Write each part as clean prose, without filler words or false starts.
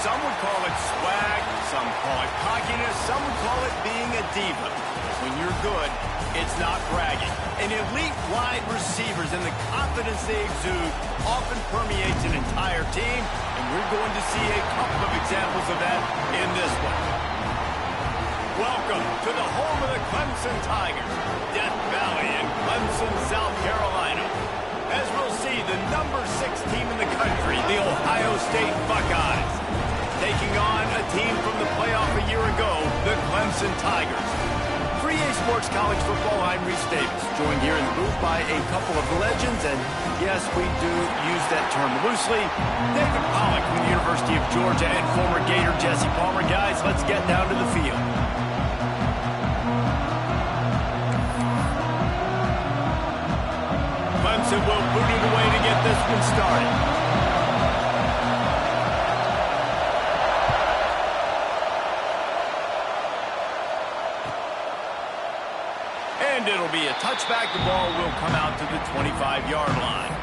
Some would call it swag, some call it cockiness, some would call it being a diva. When you're good, it's not bragging. And elite wide receivers and the confidence they exude often permeates an entire team, and we're going to see a couple of examples of that in this one. Welcome to the home of the Clemson Tigers, Death Valley in Clemson, South Carolina. As we'll see, the number 6 team in the country, the Ohio State Buckeyes, taking on a team from the playoff a year ago, the Clemson Tigers. For EA Sports College Football, I'm Reese Davis, joined here in the booth by a couple of legends, and yes, we do use that term loosely. David Pollack from the University of Georgia and former Gator Jesse Palmer. Guys, let's get down to the field. Clemson will boot it away to get this one started. And it'll be a touchback. The ball will come out to the 25-yard line.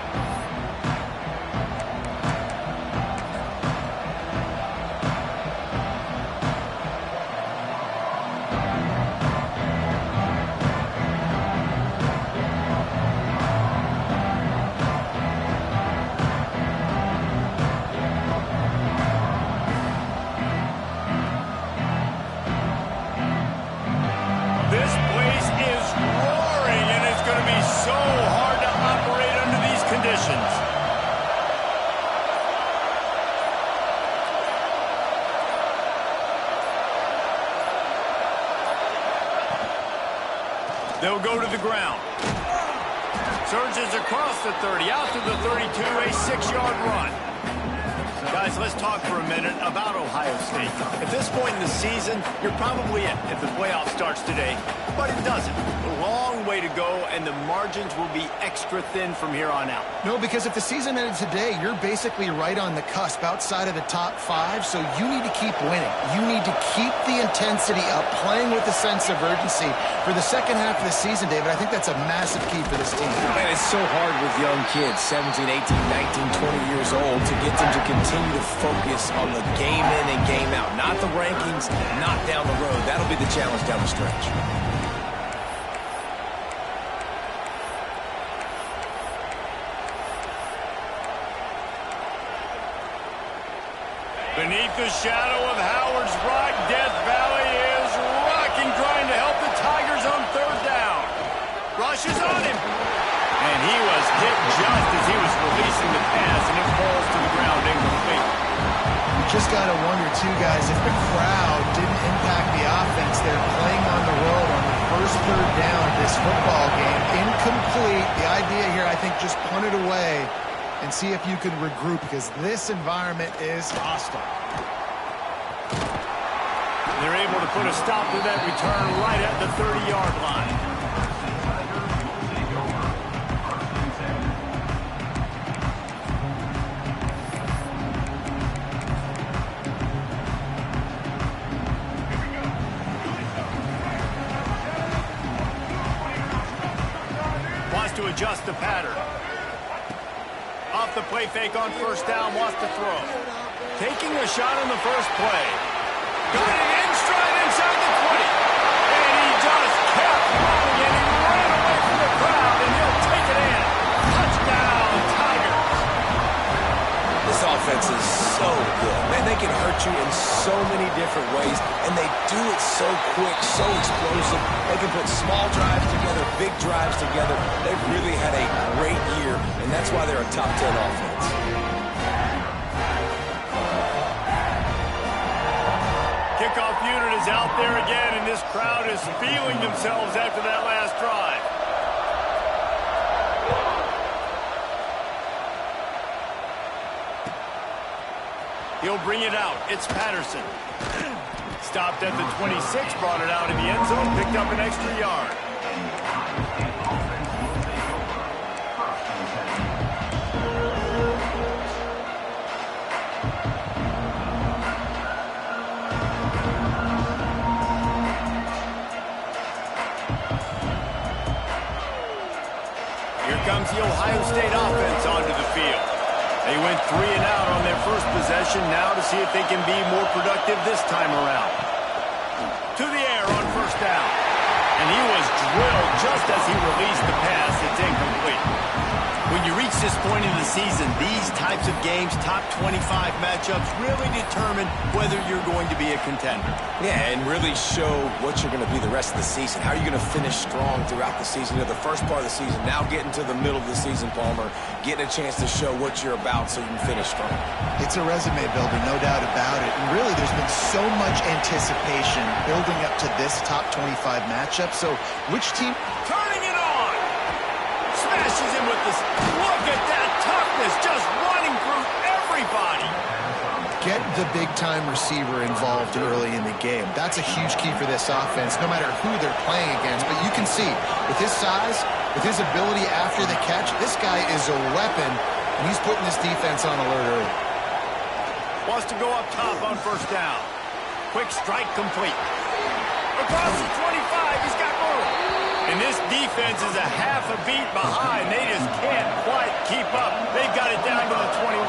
This place is roaring, and it's going to be so hard to operate under these conditions. They'll go to the ground. Surges across the 30, out to the 32, a 6-yard run. Guys, let's talk for a minute about Ohio State. At this point in the season, you're probably in if the playoff starts today, but it doesn't. A long way to go, and the margins will be extra thin from here on out. No, because if the season ended today, you're basically right on the cusp outside of the top 5, so you need to keep winning. You need to keep the intensity up, playing with a sense of urgency. For the second half of the season, David, I think that's a massive key for this team. And it's so hard with young kids, 17, 18, 19, 20 years old, to get them to continue to focus on the game in and game out. Not the rankings, not down the road. That'll be the challenge down the stretch. Beneath the shadow of Howard's Rock, Death Valley is rocking, trying to help the Tigers on 3rd down. Rushes on him. And he was hit just as he was releasing the pass, and it falls to the ground incomplete. You just got to wonder, too, guys, if the crowd didn't impact the offense. They're playing on the road on the first 3rd down of this football game. Incomplete. The idea here, I think, just punt it away and see if you can regroup, because this environment is hostile. They're able to put a stop to that return right at the 30-yard line. Wants to adjust the pattern. Off the play fake on 1st down, wants to throw. Taking a shot on the first play. Got it in stride inside the 20. And he just kept rolling, and he ran away from the crowd, and he'll take it in. Touchdown, Tigers. This offense is so good. Man, they can hurt you in so many different ways, and they do it so quick, so explosive. They can put small drives together, big drives together. They've really had a great year, and that's why they're a top 10 offense. Kickoff unit is out there again, and this crowd is feeling themselves after that last drive. He'll bring it out. It's Patterson. Stopped at the 26, brought it out in the end zone, picked up an extra yard. Here comes the Ohio State offense onto the field. They went 3 and out on their first possession now to see if they can be more productive this time around. To the air on first down. And he was drilled just as he released the pass. It's incomplete. When you reach this point in the season, these types of games, top 25 matchups, really determine whether you're going to be a contender. Yeah, and really show what you're going to be the rest of the season. How are you going to finish strong throughout the season? You know, the first part of the season, now getting to the middle of the season, Palmer, getting a chance to show what you're about so you can finish strong. It's a resume builder, no doubt about it. And really, there's been so much anticipation building up to this top 25 matchup. So which team... Turning it on! Smashes him with this. Look at that toughness, just running through everybody. Get the big-time receiver involved early in the game. That's a huge key for this offense, no matter who they're playing against. But you can see, with his size, with his ability after the catch, this guy is a weapon, and he's putting this defense on alert early. Wants to go up top on first down. Quick strike complete. Across the 25, he's got room. And this defense is a half a beat behind. They just can't quite keep up. They've got it down to the 21.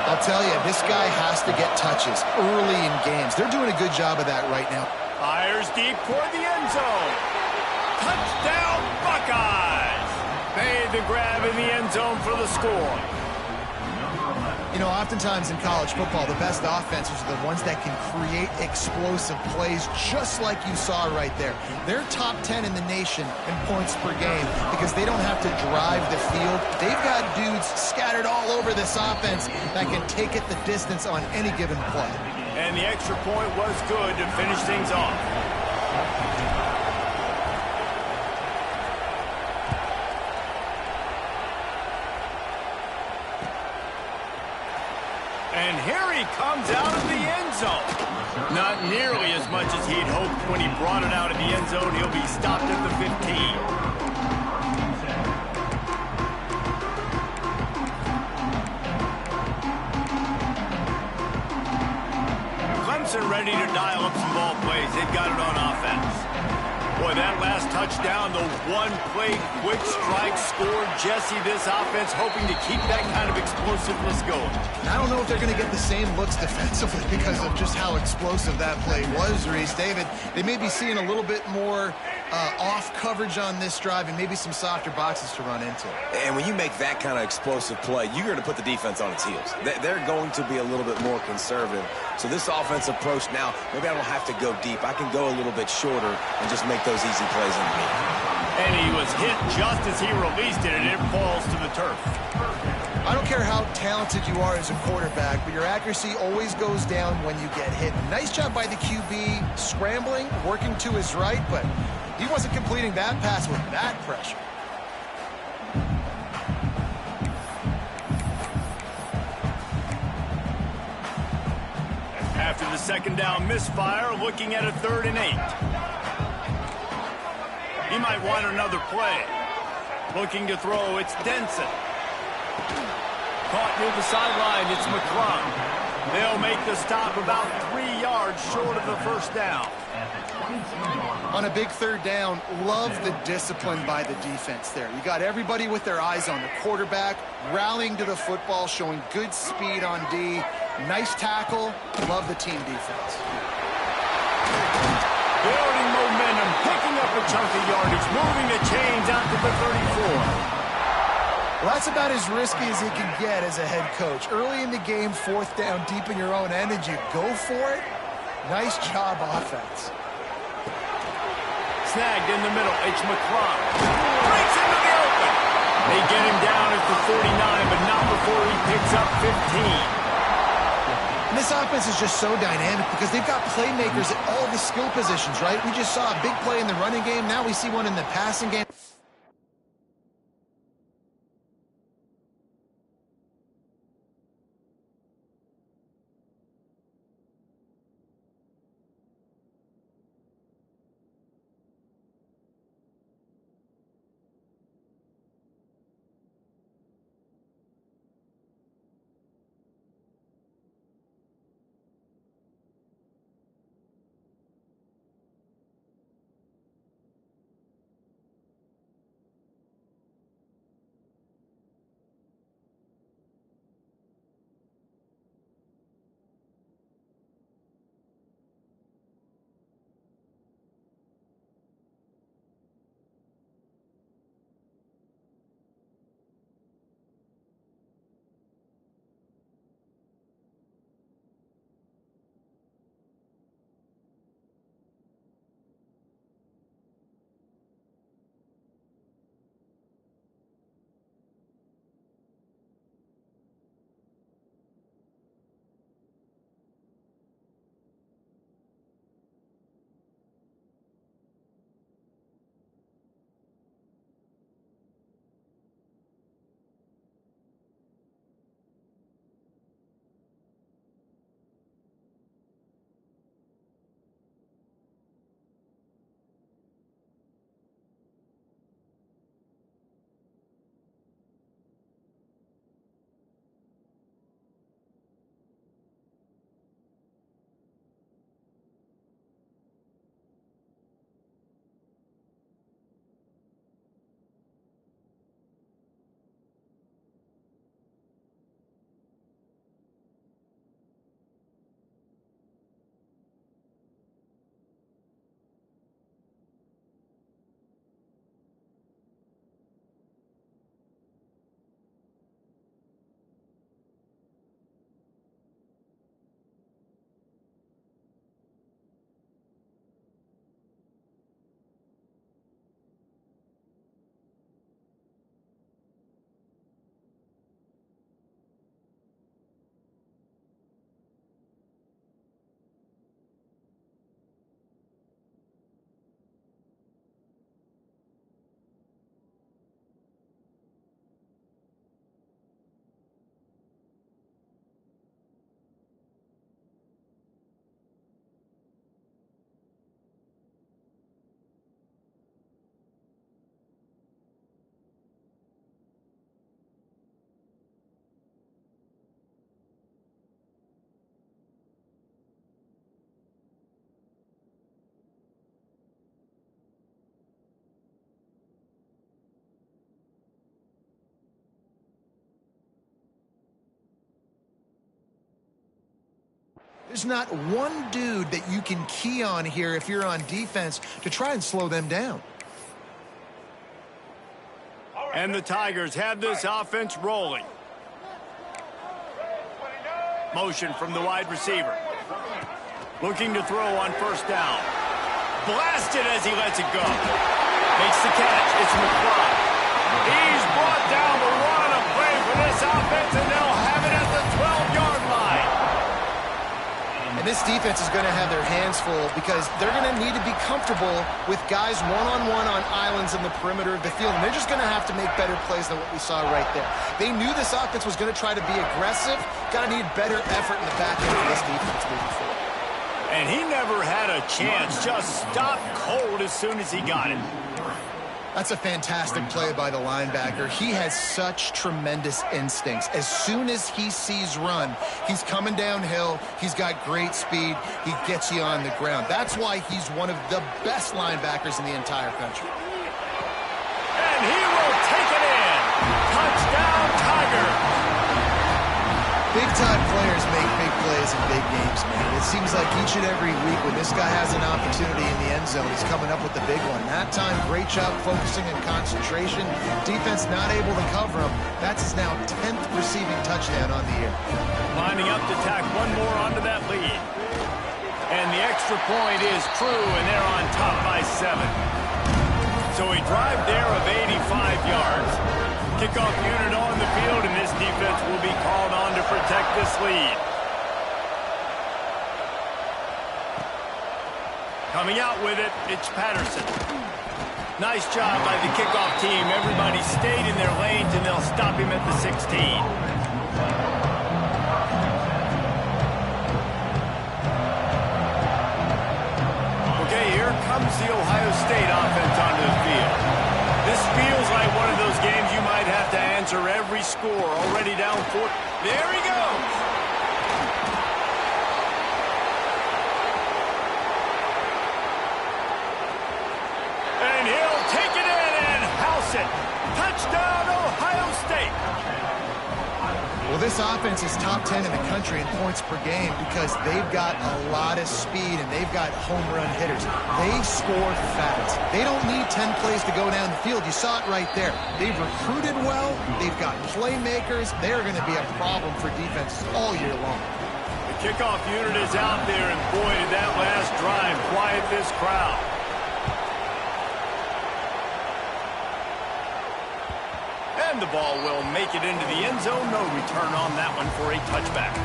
I'll tell you, this guy has to get touches early in games. They're doing a good job of that right now. Fires deep toward the end zone. Touchdown, Buckeyes. Made the grab in the end zone for the score. You know, oftentimes in college football, the best offenses are the ones that can create explosive plays, just like you saw right there. They're top 10 in the nation in points per game because they don't have to drive the field. They've got dudes scattered all over this offense that can take it the distance on any given play. And the extra point was good to finish things off. And here he comes out of the end zone. Not nearly as much as he'd hoped when he brought it out of the end zone. He'll be stopped at the 15. Clemson ready to dial up some ball plays. They've got it on offense. Boy, that last touchdown, the one-play quick strike scored. Jesse, this offense hoping to keep that kind of explosiveness going. I don't know if they're going to get the same looks defensively because of just how explosive that play was, Reese. David, they may be seeing a little bit more off coverage on this drive and maybe some softer boxes to run into. And when you make that kind of explosive play, you're going to put the defense on its heels. They're going to be a little bit more conservative. So this offense approach now, maybe I don't have to go deep. I can go a little bit shorter and just make those easy plays underneath. And he was hit just as he released it, and it falls to the turf. I don't care how talented you are as a quarterback, but your accuracy always goes down when you get hit. Nice job by the QB scrambling, working to his right, but he wasn't completing that pass with that pressure. After the second down misfire, looking at a 3rd and 8. He might want another play. Looking to throw, it's Denson. Caught near the sideline, it's McClung. They'll make the stop about 3 yards short of the first down. On a big 3rd down, love the discipline by the defense there. You got everybody with their eyes on the quarterback, rallying to the football, showing good speed on D. Nice tackle. Love the team defense. Building momentum, picking up a chunk of yardage, moving the chains out to the 34. Well, that's about as risky as he can get as a head coach. Early in the game, 4th down, deep in your own end, and you go for it. Nice job, offense. Snagged in the middle, it's McClung. Breaks into the open. They get him down at the 49, but not before he picks up 15. And this offense is just so dynamic because they've got playmakers at all the skill positions, right? We just saw a big play in the running game. Now we see one in the passing game. There's not one dude that you can key on here if you're on defense to try and slow them down. And the Tigers have this offense rolling. Motion from the wide receiver. Looking to throw on first down. Blasted as he lets it go. Makes the catch. It's McBride. He's brought down, but what a play for this offense, and they'll have it at the 12-yard line. And this defense is going to have their hands full because they're going to need to be comfortable with guys one-on-one on islands in the perimeter of the field. And they're just going to have to make better plays than what we saw right there. They knew this offense was going to try to be aggressive. Got to need better effort in the back end of this defense moving forward. And he never had a chance. Just stopped cold as soon as he got it. That's a fantastic play by the linebacker. He has such tremendous instincts. As soon as he sees run, he's coming downhill. He's got great speed. He gets you on the ground. That's why he's one of the best linebackers in the entire country. And he will take it in. Touchdown, Tiger. Big-time players make big plays in big games, man. It seems like each and every week when this guy has an opportunity in the end zone, he's coming up with the big one. That time, great job focusing and concentration. Defense not able to cover him. That's his now 10th receiving touchdown on the year. Lining up to tack one more onto that lead. And the extra point is true, and they're on top by 7. So a drive there of 85 yards. Kickoff unit on the field, and this defense will be called on to protect this lead. Coming out with it, it's Patterson. Nice job by the kickoff team. Everybody stayed in their lanes, and they'll stop him at the 16. Okay, here comes the Ohio State offense onto the field. This feels like one of those games you might have to answer every score. Already down 4. There he goes. And he'll take it in and house it. Touchdown, Ohio State. Well, this offense is top 10 in the country in points per game because they've got a lot of speed and they've got home run hitters. They score fast. They don't need 10 plays to go down the field. You saw it right there. They've recruited well. They've got playmakers. They're going to be a problem for defenses all year long. The kickoff unit is out there, and boy, did that last drive quiet this crowd. And the ball will make it into the end zone. No return on that one for a touchback.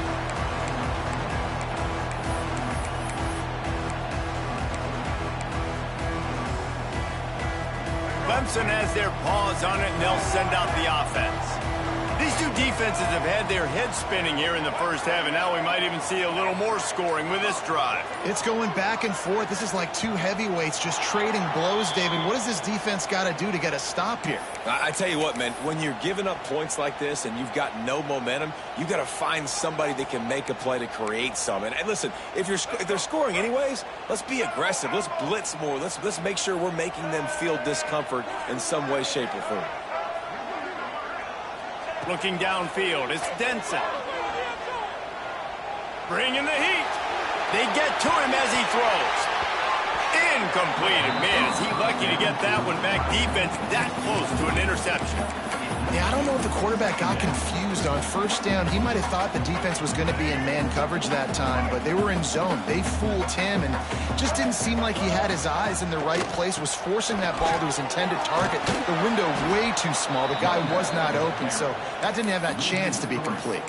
Clemson has their paws on it, and they'll send out the offense. These two defenses have had their heads spinning here in the first half, and now we might even see a little more scoring with this drive. It's going back and forth. This is like two heavyweights just trading blows, David. What does this defense got to do to get a stop here? I tell you what, man, when you're giving up points like this and you've got no momentum, you got to find somebody that can make a play to create some. And listen, if they're scoring anyways, let's be aggressive. Let's blitz more. Let's make sure we're making them feel discomfort in some way, shape, or form. Looking downfield, it's Denson. Bringing the heat. They get to him as he throws. Incomplete. And man, is he lucky to get that one back. Defense that close to an interception. Yeah, I don't know if the quarterback got confused on first down. He might have thought the defense was going to be in man coverage that time, but they were in zone. They fooled him, and just didn't seem like he had his eyes in the right place, was forcing that ball to his intended target. The window way too small. The guy was not open, so that didn't have that chance to be complete.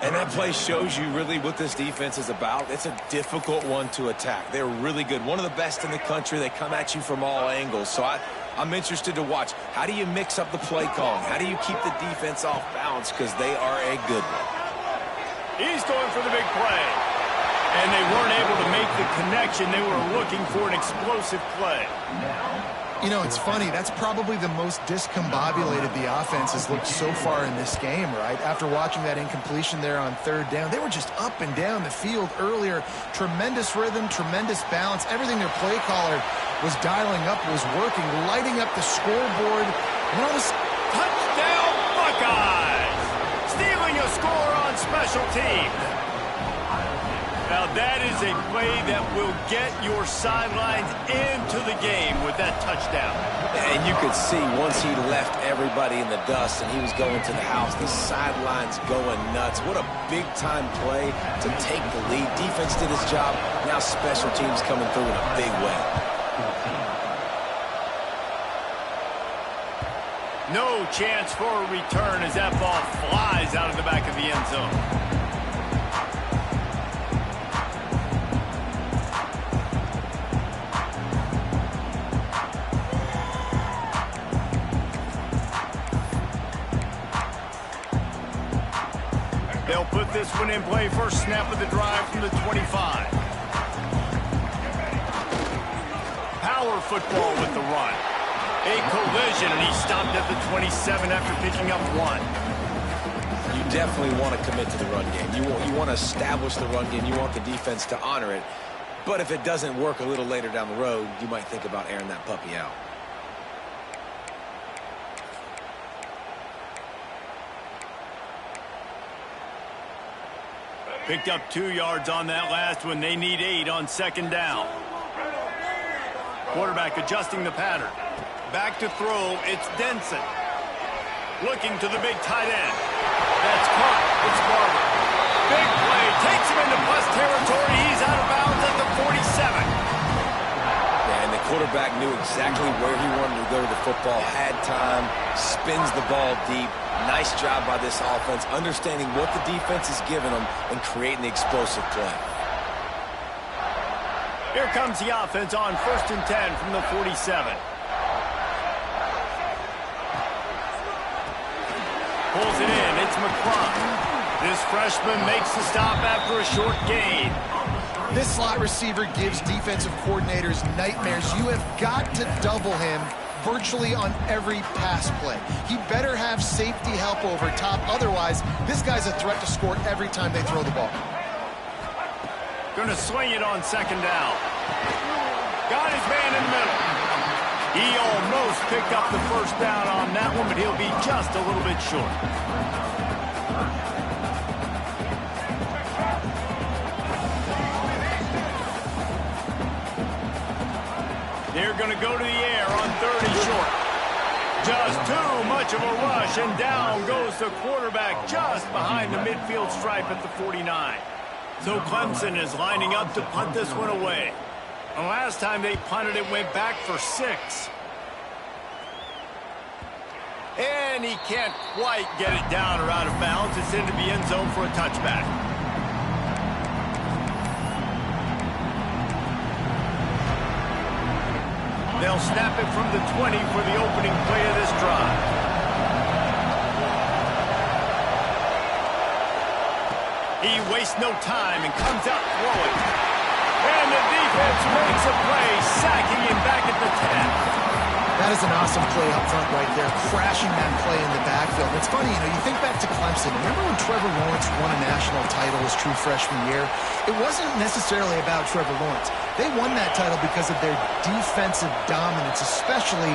And that play shows you really what this defense is about. It's a difficult one to attack. They're really good. One of the best in the country. They come at you from all angles. So I'm interested to watch. How do you mix up the play calling? How do you keep the defense off balance? Because they are a good one. He's going for the big play. And they weren't able to make the connection. They were looking for an explosive play. You know, it's funny. That's probably the most discombobulated the offense has looked so far in this game, right? After watching that incompletion there on third down, they were just up and down the field earlier. Tremendous rhythm, tremendous balance. Everything their play caller was dialing up was working, lighting up the scoreboard. And all this... Touchdown, Buckeyes! Stealing a score on special teams. Now that is a play that will get your sidelines into the game with that touchdown. And you could see once he left everybody in the dust and he was going to the house, the sidelines going nuts. What a big-time play to take the lead. Defense did his job. Now special teams coming through in a big way. No chance for a return as that ball flies out of the back of the end zone. They'll put this one in play. First snap of the drive from the 25. Power football with the run. A collision, and he stopped at the 27 after picking up 1. You definitely want to commit to the run game. You want to establish the run game. You want the defense to honor it. But if it doesn't work a little later down the road, you might think about airing that puppy out. Picked up 2 yards on that last one. They need 8 on second down. Quarterback adjusting the pattern. Back to throw. It's Denson. Looking to the big tight end. That's caught. It's Barber. Big play. Takes him into plus territory. He's out of bounds at the 47. Yeah, and the quarterback knew exactly where he wanted to go to the football. Had time. Spins the ball deep. Nice job by this offense, understanding what the defense is giving them and creating the explosive play. Here comes the offense on 1st and 10 from the 47. Pulls it in. It's McClung. This freshman makes the stop after a short gain. This slot receiver gives defensive coordinators nightmares. You have got to double him virtually on every pass play. He better have safety help over top. Otherwise, this guy's a threat to score every time they throw the ball. Going to swing it on second down. Got his man in the middle. He almost picked up the first down on that one, but he'll be just a little bit short. They're going to go to the air on 3rd and short. Just too much of a rush, and down goes the quarterback just behind the midfield stripe at the 49. So Clemson is lining up to punt this one away. The last time they punted it went back for 6. And he can't quite get it down or out of bounds. It's into the end zone for a touchback. They'll snap it from the 20 for the opening play of this drive. He wastes no time and comes out throwing. And the defense makes a play, sacking him back at the 10. That is an awesome play up front right there, crashing that play in the backfield. It's funny, you think back to Clemson. Remember when Trevor Lawrence won a national title his true freshman year? It wasn't necessarily about Trevor Lawrence. They won that title because of their defensive dominance, especially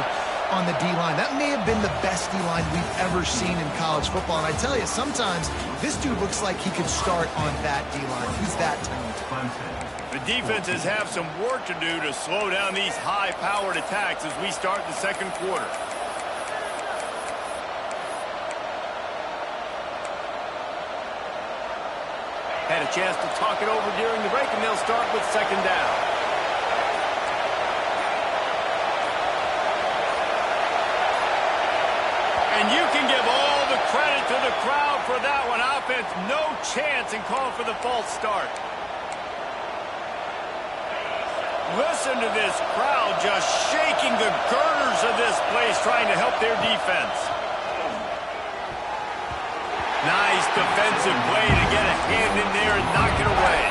on the D-line. That may have been the best D-line we've ever seen in college football. And I tell you, sometimes this dude looks like he could start on that D-line. He's that talented. The defenses have some work to do to slow down these high-powered attacks as we start the second quarter. Had a chance to talk it over during the break, and they'll start with second down. And you can give all the credit to the crowd for that one. Offense, no chance, and call for the false start. Listen to this crowd just shaking the girders of this place, trying to help their defense. Nice defensive play to get a hand in there and knock it away.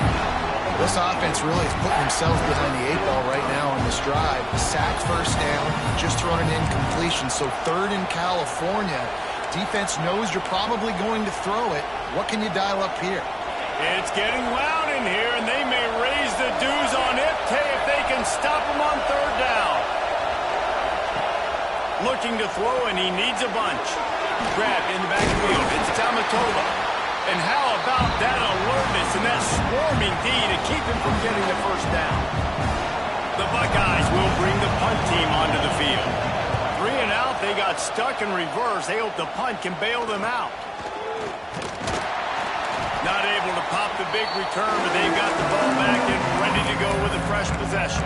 This offense really is putting themselves behind the 8 ball right now on this drive. Sacked first down, just thrown an incompletion. So 3rd in California. Defense knows you're probably going to throw it. What can you dial up here? It's getting loud in here, and they may raise the dues on it if they can stop him on 3rd down. Looking to throw, and he needs a bunch. Grabbed in the backfield. It's Tamatola. And how about that alertness and that swarming D to keep him from getting the first down? The Buckeyes will bring the punt team onto the field. 3 and out, they got stuck in reverse. They hope the punt can bail them out. Not able to pop the big return, but they've got the ball back and ready to go with a fresh possession.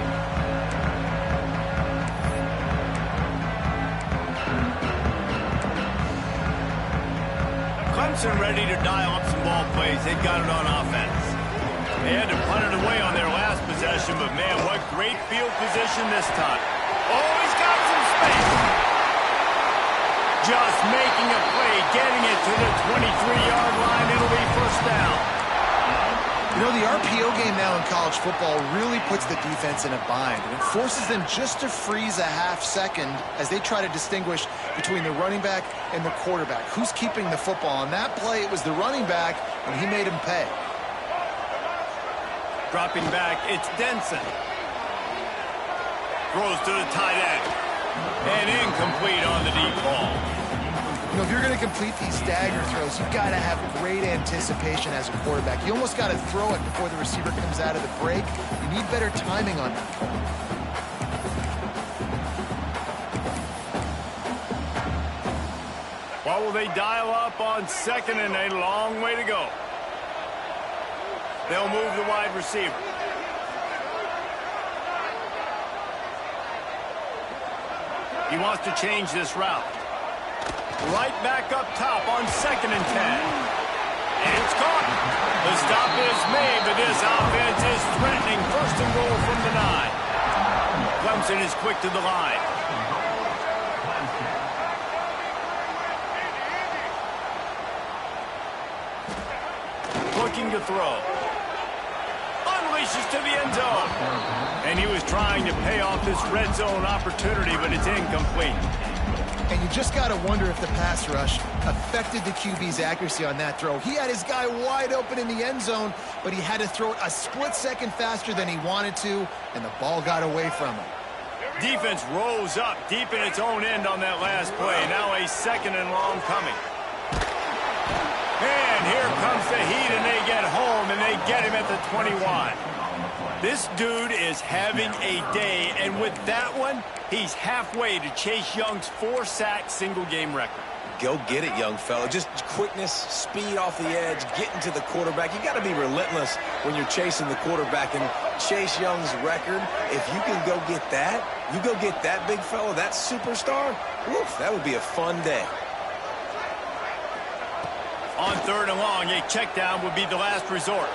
Clemson ready to dial up some ball plays. They've got it on offense. They had to punt it away on their last possession, but man, what great field position this time. Oh, he's got some space. Just making a play, getting it to the 23-yard line. It'll be first down. You know, the RPO game now in college football really puts the defense in a bind, and it forces them just to freeze a half second as they try to distinguish between the running back and the quarterback. Who's keeping the football? On that play, it was the running back, and he made him pay. Dropping back, it's Denson. Throws to the tight end. And incomplete on the deep ball. You know, if you're going to complete these stagger throws, you've got to have great anticipation as a quarterback. You almost got to throw it before the receiver comes out of the break. You need better timing on that. What will they dial up on second and a long way to go? They'll move the wide receiver. He wants to change this route. Right back up top on second and 10. And it's caught. The stop is made, but this offense is threatening. First and goal from the 9. Clemson is quick to the line. Looking to throw. Unleashes to the end zone. And he was trying to pay off this red zone opportunity, but it's incomplete. And you just got to wonder if the pass rush affected the QB's accuracy on that throw. He had his guy wide open in the end zone, but he had to throw it a split second faster than he wanted to, and the ball got away from him. Defense rose up deep in its own end on that last play. Now a second and long coming. And here comes the heat, and they get home, and they get him at the 21. This dude is having a day, and with that one, he's halfway to Chase Young's 4-sack single-game record. Go get it, young fella. Just quickness, speed off the edge, getting to the quarterback. You got to be relentless when you're chasing the quarterback. And Chase Young's record, if you can go get that, you go get that big fella, that superstar, woof, that would be a fun day. On third and long, a check down would be the last resort.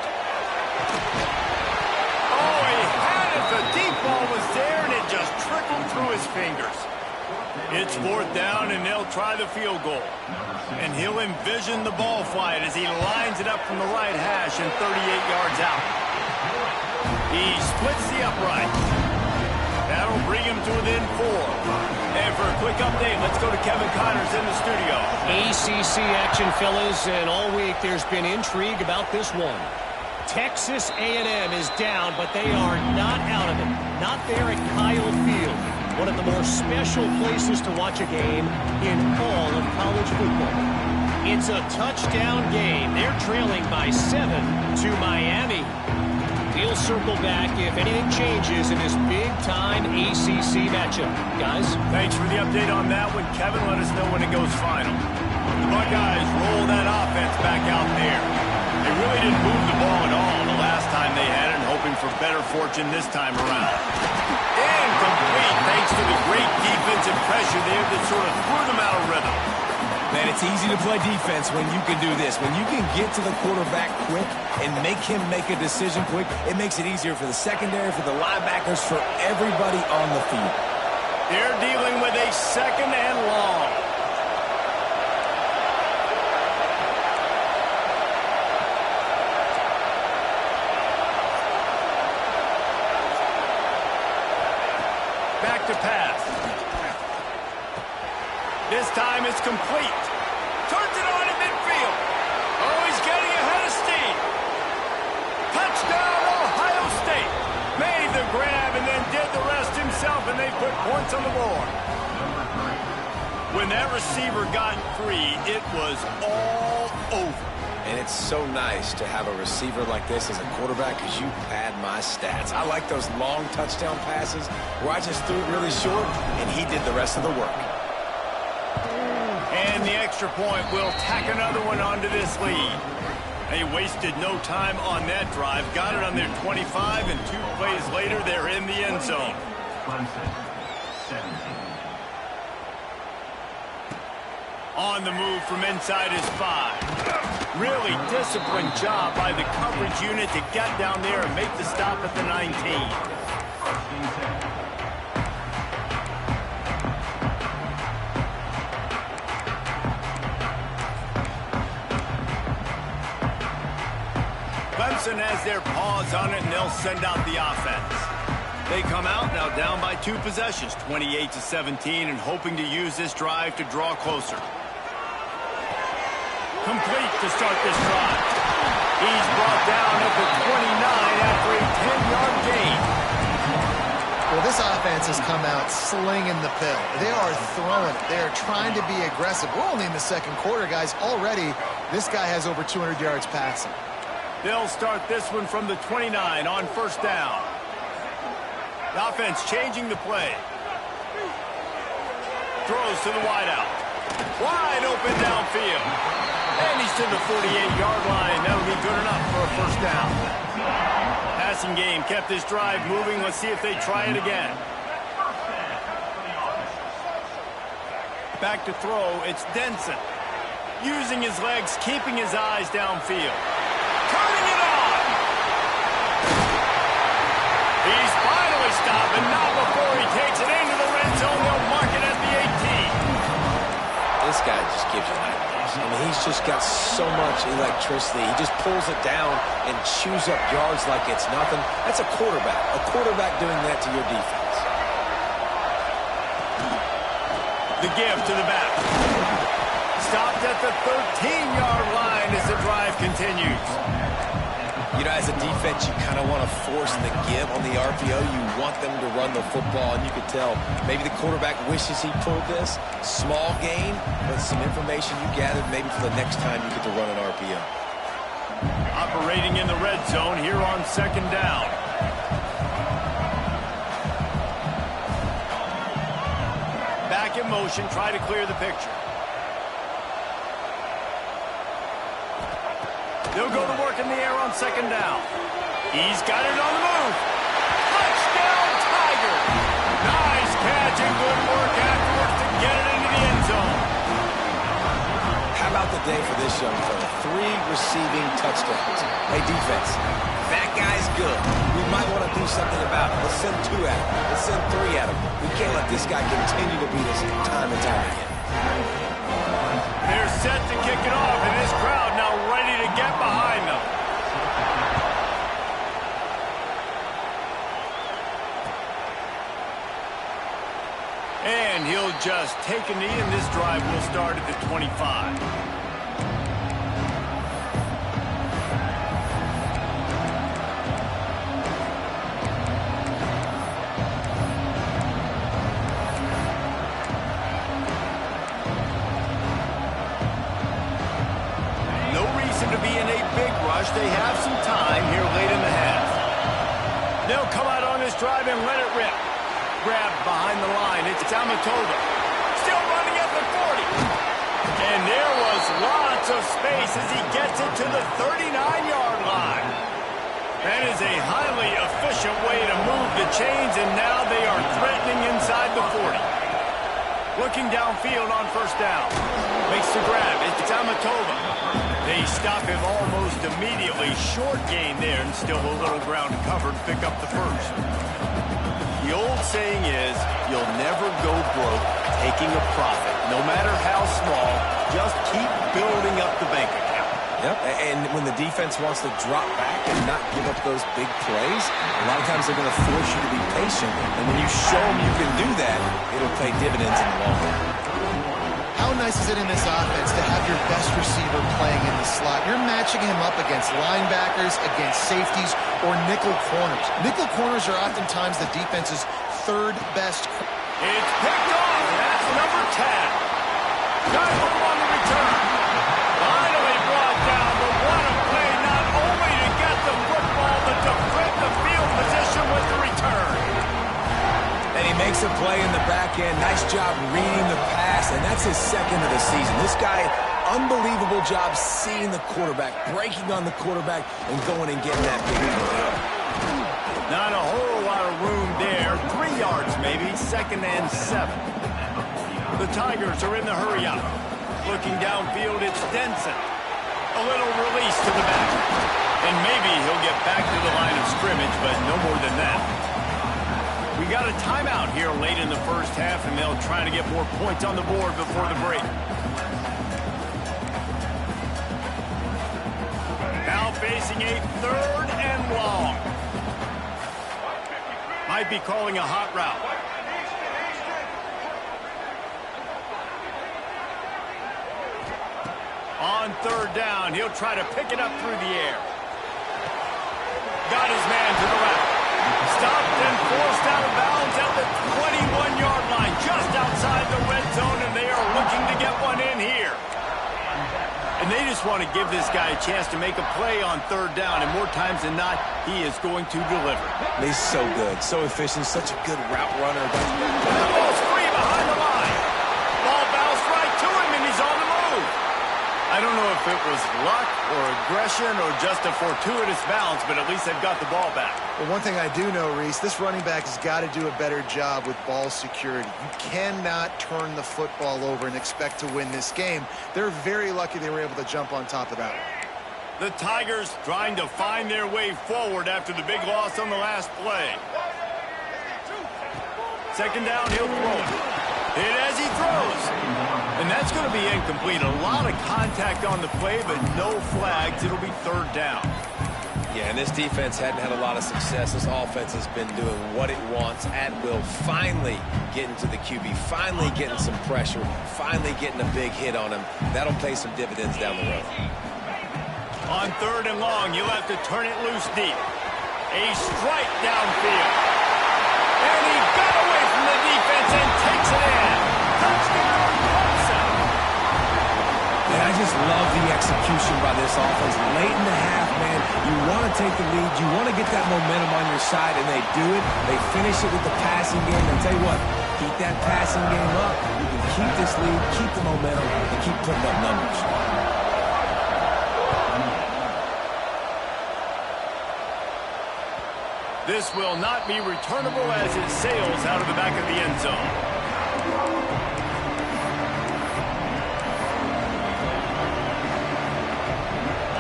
Oh, he had it. The deep ball was there, and it just trickled through his fingers. It's fourth down, and they'll try the field goal. And he'll envision the ball flight as he lines it up from the right hash and 38 yards out. He splits the uprights. That'll bring him to within 4. And for a quick update, let's go to Kevin Connors in the studio. ACC action, fellas, and all week there's been intrigue about this one. Texas A&M is down, but they are not out of it. Not there at Kyle Field, one of the more special places to watch a game in all of college football. It's a touchdown game. They're trailing by 7 to Miami. We'll circle back if anything changes in this big-time ACC matchup. Guys? Thanks for the update on that one, Kevin. Let us know when it goes final. The Buckeyes roll that offense back out there. They really didn't move the ball at all the last time they had it, hoping for better fortune this time around. Incomplete, thanks to the great defensive pressure there that sort of threw them out of rhythm. Man, it's easy to play defense when you can do this. When you can get to the quarterback quick and make him make a decision quick, it makes it easier for the secondary, for the linebackers, for everybody on the field. They're dealing with a second and long. Back to pass. This time it's complete. Turns it on in midfield. Oh, he's getting ahead of steam. Touchdown, Ohio State. Made the grab and then did the rest himself, and they put points on the board. When that receiver got free, it was all over. And it's so nice to have a receiver like this as a quarterback because you pad my stats. I like those long touchdown passes where I just threw it really short and he did the rest of the work. And the extra point will tack another one onto this lead. They wasted no time on that drive. Got it on their 25, and 2 plays later, they're in the end zone. On the move from inside his 5. Really disciplined job by the coverage unit to get down there and make the stop at the 19. Clemson has their paws on it, and they'll send out the offense. They come out now down by 2 possessions, 28-17, and hoping to use this drive to draw closer. Complete to start this drive. He's brought down at the 29 after a 10-yard gain. Well, this offense has come out slinging the pill. They are throwing it. They are trying to be aggressive. We're only in the second quarter, guys. Already, this guy has over 200 yards passing. They'll start this one from the 29 on first down. The offense changing the play. Throws to the wideout. Wide open downfield. And he's to the 48-yard line. That'll be good enough for a first down. Passing game kept this drive moving. Let's see if they try it again. Back to throw. It's Denson. Using his legs, keeping his eyes downfield. Turning it on. He's finally stopped, and not before he takes it into the red zone. They'll mark it at the 18. This guy just gives you nightmares. I mean, he's just got so much electricity. He just pulls it down and chews up yards like it's nothing. That's a quarterback. A quarterback doing that to your defense. The give to the back. Stopped at the 13-yard line as the drive continues. You know, as a defense, you kind of want to force the give on the RPO. You want them to run the football, and you can tell maybe the quarterback wishes he pulled this. Small gain, but some information you gathered maybe for the next time you get to run an RPO. Operating in the red zone here on second down. Back in motion, try to clear the picture. They'll go to work in the air on second down. He's got it on the move. Touchdown, Tiger. Nice catch and good work afterwards to get it into the end zone. How about the day for this young fella? 3 receiving touchdowns. Hey, defense, that guy's good. We might want to do something about it. Let's send 2 at him. Let's send 3 at him. We can't let this guy continue to beat us time and time again. They're set to kick it off, and this crowd now ready to get behind them. And he'll just take a knee, and this drive will start at the 25. They have some time here late in the half. They'll come out on this drive and let it rip. Grab behind the line. It's Amatova. Still running at the 40. And there was lots of space as he gets it to the 39-yard line. That is a highly efficient way to move the chains, and now they are threatening inside the 40. Looking downfield on first down. Makes the grab. It's Amatova. They stop him almost immediately. Short gain there, and still a little ground covered. Pick up the first. The old saying is, you'll never go broke taking a profit. No matter how small, just keep building up the bank account. Yep, and when the defense wants to drop back and not give up those big plays, a lot of times they're going to force you to be patient. And when you show them you can do that, it'll pay dividends in the long run. How nice is it in this offense to have your best receiver playing in the slot? You're matching him up against linebackers, against safeties, or nickel corners. Nickel corners are oftentimes the defense's 3rd best. It's picked off. That's number 10. Got home on the return. Finally brought end. Nice job reading the pass, and that's his second of the season. This guy, unbelievable job seeing the quarterback, breaking on the quarterback, and going and getting that big play. Not a whole lot of room there. 3 yards maybe, 2nd and 7. The Tigers are in the hurry up. Looking downfield, it's Denson. A little release to the back. And maybe he'll get back to the line of scrimmage, but no more than that. We got a timeout here late in the first half, and they'll try to get more points on the board before the break. Now facing a 3rd and long. Might be calling a hot route. On 3rd down, he'll try to pick it up through the air. Got his man to the left. Stopped and forced out of bounds at the 21-yard line, just outside the red zone, and they are looking to get one in here. And they just want to give this guy a chance to make a play on 3rd down, and more times than not, he is going to deliver. He's so good, so efficient, such a good route runner. The ball's free behind the line. Ball bounced right to him, and he's on the move. I don't know if it was luck or aggression or just a fortuitous bounce, but at least they've got the ball back. Well, one thing I do know, Reese, this running back has got to do a better job with ball security. You cannot turn the football over and expect to win this game. They're very lucky they were able to jump on top of that. The Tigers trying to find their way forward after the big loss on the last play. 2nd down, he'll throw it. Hit as he throws. And that's going to be incomplete. A lot of contact on the play, but no flags. It'll be 3rd down. Yeah, and this defense hadn't had a lot of success. This offense has been doing what it wants at will. Finally getting to the QB, finally getting some pressure, finally getting a big hit on him. That'll pay some dividends down the road. On 3rd and long, you'll have to turn it loose deep. A strike downfield. And he got away from the defense and takes it in. Touchdown, Clemson. And I just love the execution by this offense. Late in the half, man, you want to take the lead. You want to get that momentum on your side, and they do it. They finish it with the passing game. And tell you what, keep that passing game up. You can keep this lead, keep the momentum, and keep putting up numbers. This will not be returnable as it sails out of the back of the end zone.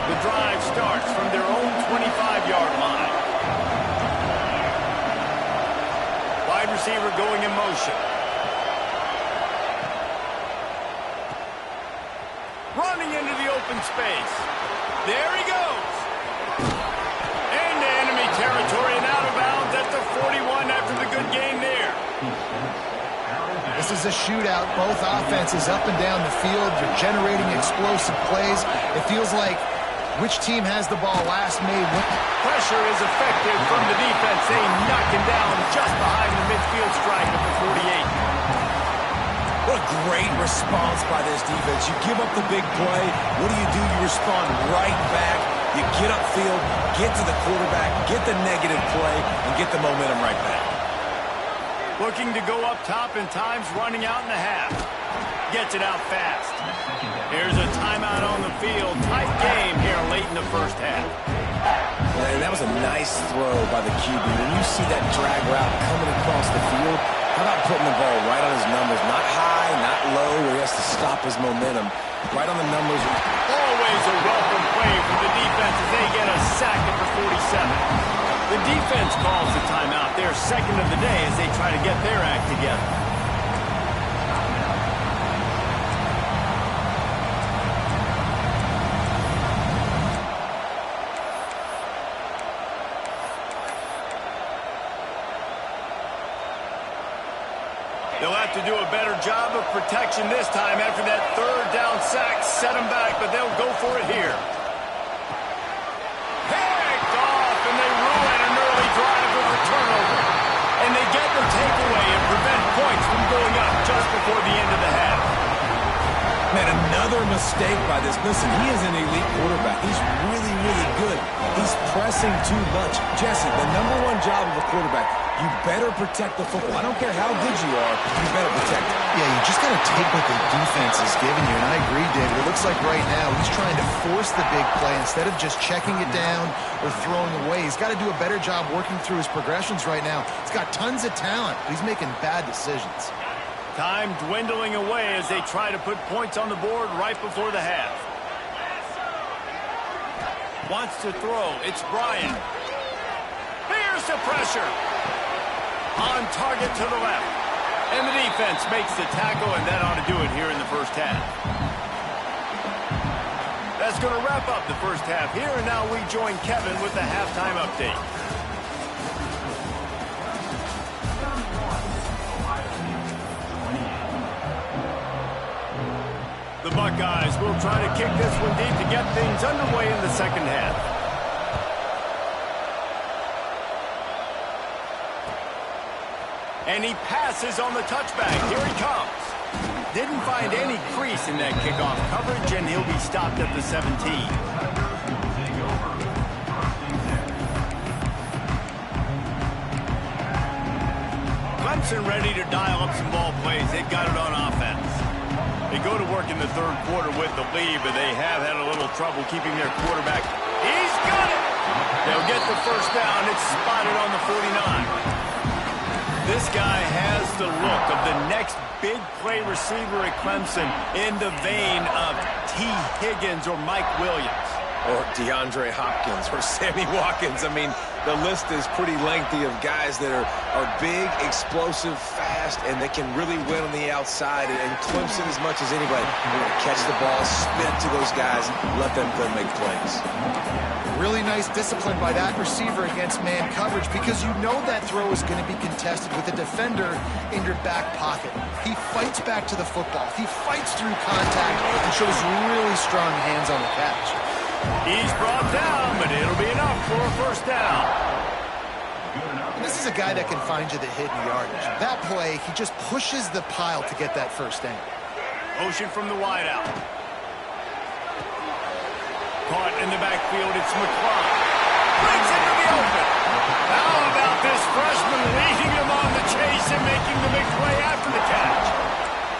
The drive starts from their own 25-yard line. Wide receiver going in motion. Running into the open space. There he goes. Into enemy territory and out of bounds at the 41 after the good game there. This is a shootout. Both offenses up and down the field. You're generating explosive plays. It feels like which team has the ball last made. Pressure is effective from the defense. They knock him down just behind the midfield stripe at the 48. What a great response by this defense. You give up the big play. What do? You respond right back. You get upfield, get to the quarterback, get the negative play, and get the momentum right back. Looking to go up top and times running out in the half. Gets it out fast. Here's a timeout on the field. Tight game here late in the first half. And that was a nice throw by the QB. When you see that drag route coming across the field, how about putting the ball right on his numbers? Not high, not low, where he has to stop his momentum. Right on the numbers. Always a welcome play from the defense as they get a sack at the 47. The defense calls the timeout. Their second of the day as they try to get their act together. They'll have to do a better job of protection this time after that 3rd down sack set them back, but they'll go for it here. Picked off, and they ruin an early drive with a turnover. And they get the takeaway and prevent points from going up just before the end of the half. Man, another mistake by this. Listen, he is an elite quarterback. He's really, really good. He's pressing too much. Jesse, the #1 job of a quarterback, you better protect the football. I don't care how good you are, you better protect it. Yeah, you just got to take what the defense is giving you. And I agree, David. It looks like right now he's trying to force the big play instead of just checking it down or throwing away. He's got to do a better job working through his progressions right now. He's got tons of talent. He's making bad decisions. Time dwindling away as they try to put points on the board right before the half. Wants to throw. It's Bryant. Here's the pressure. On target to the left. And the defense makes the tackle, and that ought to do it here in the first half. That's going to wrap up the first half here, and now we join Kevin with the halftime update. The Buckeyes will try to kick this one deep to get things underway in the second half. And he passes on the touchback. Here he comes. Didn't find any crease in that kickoff coverage, and he'll be stopped at the 17. Clemson ready to dial up some ball plays. They've got it on offense. They go to work in the third quarter with the lead, but they have had a little trouble keeping their quarterback. He's got it! They'll get the first down. It's spotted on the 49. This guy has the look of the next big play receiver at Clemson in the vein of T. Higgins or Mike Williams. Or DeAndre Hopkins or Sammy Watkins. I mean, the list is pretty lengthy of guys that are big, explosive, fast, and they can really win on the outside. And Clemson, as much as anybody, we're going to catch the ball, spin it to those guys, let them go make plays. Really nice discipline by that receiver against man coverage because you know that throw is going to be contested with a defender in your back pocket. He fights back to the football. He fights through contact and shows really strong hands on the catch. He's brought down, but it'll be enough for a first down. And this is a guy that can find you the hidden yardage. That play, he just pushes the pile to get that first down. Motion from the wideout. Caught in the backfield, it's McCloud. Breaks into the open. How about this freshman leading him on the chase and making the big play after the catch?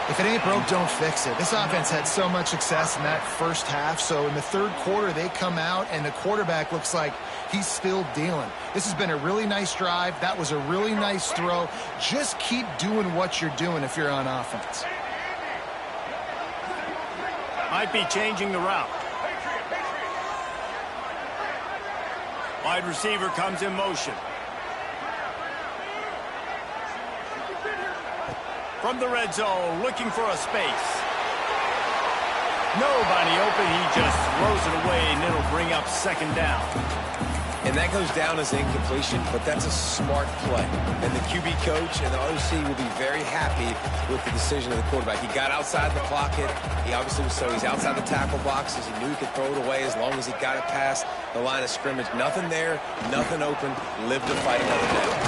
If it ain't broke, don't fix it. This offense had so much success in that first half, so in the third quarter, they come out, and the quarterback looks like he's still dealing. This has been a really nice drive. That was a really nice throw. Just keep doing what you're doing if you're on offense. Might be changing the route. Wide receiver comes in motion. From the red zone, looking for a space. Nobody open, he just throws it away, and it'll bring up second down. And that goes down as incompletion, but that's a smart play. And the QB coach and the OC will be very happy with the decision of the quarterback. He got outside the pocket. He obviously was so he's outside the tackle boxes. He knew he could throw it away as long as he got it past the line of scrimmage. Nothing there, nothing open. Live to fight another down.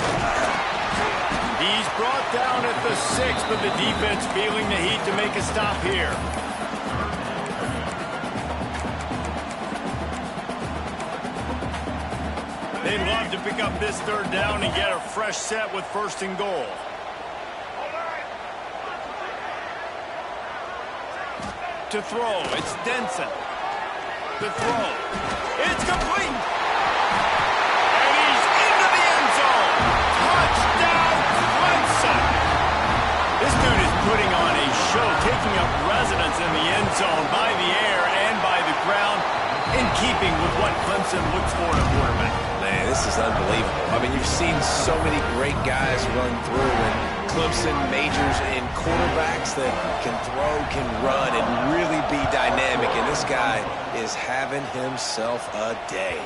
He's brought down at the 6, but the defense feeling the heat to make a stop here. They'd love to pick up this third down and get a fresh set with first and goal. To throw, it's Denson. The throw, it's complete. And he's into the end zone. Touchdown, Clemson. This dude is putting on a show, taking up residence in the end zone by the air and by the ground, in keeping with what Clemson looks for in a quarterback. Man, this is unbelievable. I mean, you've seen so many great guys run through, and Clemson majors in quarterbacks that can throw, can run, and really be dynamic. And this guy is having himself a day.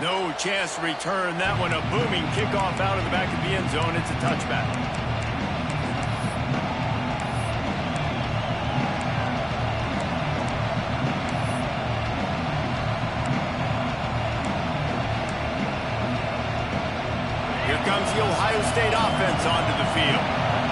No chance to return that one. A booming kickoff out of the back of the end zone. It's a touchback. Here comes the Ohio State offense onto the field.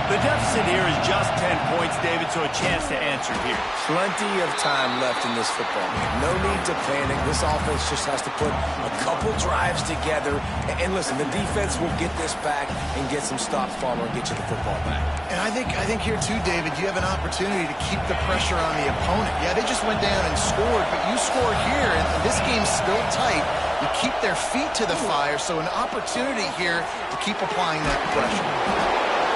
The deficit here is just 10 points, David, so a chance to answer here. Plenty of time left in this football game. No need to panic. This offense just has to put a couple drives together. And listen, the defense will get this back and get some stops, Farmer, and get you the football back. And I think here, too, David, you have an opportunity to keep the pressure on the opponent. Yeah, they just went down and scored, but you scored here, and this game's still tight. You keep their feet to the fire, so an opportunity here to keep applying that pressure.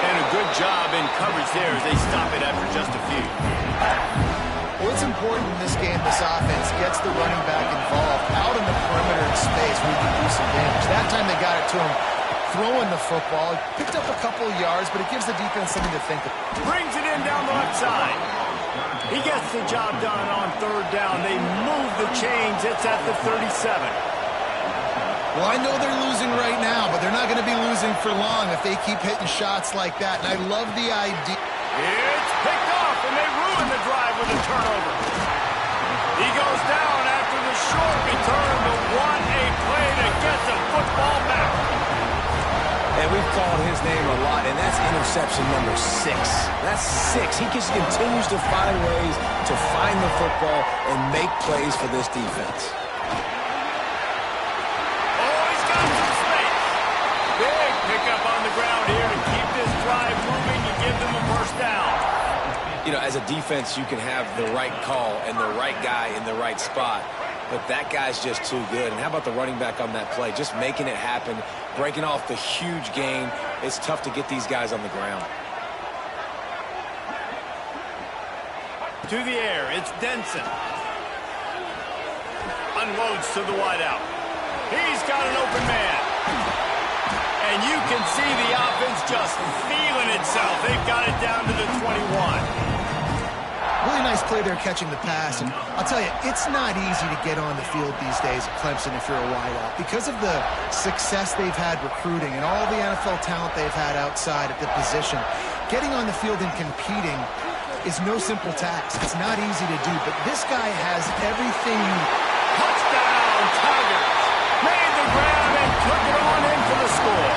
And a good job in coverage there as they stop it after just a few. Well, it's important in this game this offense gets the running back involved out in the perimeter in space where you can do some damage. That time they got it to him throwing the football. Picked up a couple of yards, but it gives the defense something to think about. Brings it in down the left side. He gets the job done on third down. They move the chains. It's at the 37. Well, I know they're losing right now, but they're not going to be losing for long if they keep hitting shots like that. And I love the idea. It's picked off, and they ruin the drive with a turnover. He goes down after the short return, but what a play to get the football back. And we've called his name a lot, and that's interception number 6. That's 6. He just continues to find ways to find the football and make plays for this defense. Up on the ground here to keep this drive moving. You give them a first down. You know, as a defense, you can have the right call and the right guy in the right spot, but that guy's just too good. And how about the running back on that play? Just making it happen, breaking off the huge gain. It's tough to get these guys on the ground. To the air, it's Denson. Unloads to the wideout. He's got an open man. And you can see the offense just feeling itself. They've got it down to the 21. Really nice play there catching the pass. And I'll tell you, it's not easy to get on the field these days at Clemson if you're a wideout. Because of the success they've had recruiting and all the NFL talent they've had outside at the position, getting on the field and competing is no simple task. It's not easy to do, but this guy has everything. Touchdown, Tigers! Made the grab and took it on in for the score.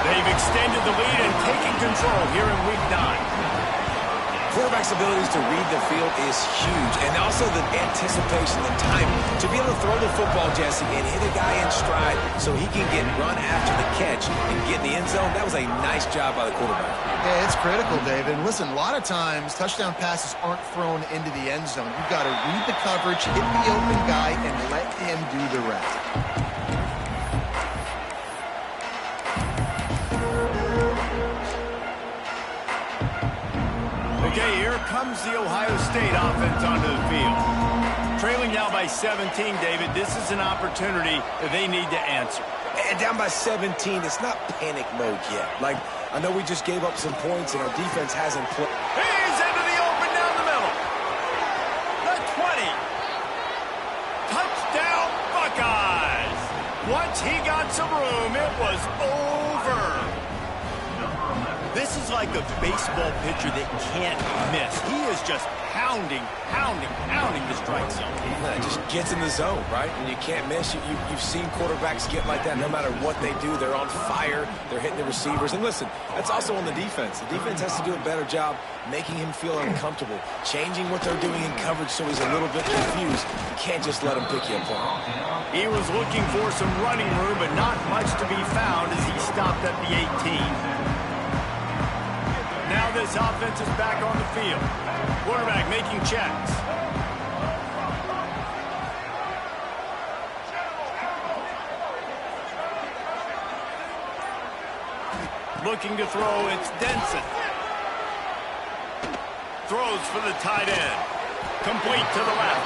They've extended the lead and taken control here in Week 9. Quarterback's abilities to read the field is huge, and also the anticipation, the timing. To be able to throw the football, Jesse, and hit a guy in stride so he can get run after the catch and get in the end zone, that was a nice job by the quarterback. Yeah, it's critical, David. And listen, a lot of times touchdown passes aren't thrown into the end zone. You've got to read the coverage, hit the open guy, and let him do the rest. Okay, here comes the Ohio State offense onto the field. Trailing now by 17, David. This is an opportunity that they need to answer. And down by 17, it's not panic mode yet. Like, I know we just gave up some points and our defense hasn't played. He's into the open down the middle. The 20. Touchdown, Buckeyes. Once he got some room, it was over. This is like a baseball pitcher that can't miss. He is just pounding the strike zone. It just gets in the zone, right? And you can't miss. You've seen quarterbacks get like that no matter what they do. They're on fire. They're hitting the receivers. And listen, that's also on the defense. The defense has to do a better job making him feel uncomfortable, changing what they're doing in coverage so he's a little bit confused. You can't just let him pick you apart. He was looking for some running room, but not much to be found as he stopped at the 18. Now this offense is back on the field. Quarterback making checks. Looking to throw, it's Denson. Throws for the tight end. Complete to the left.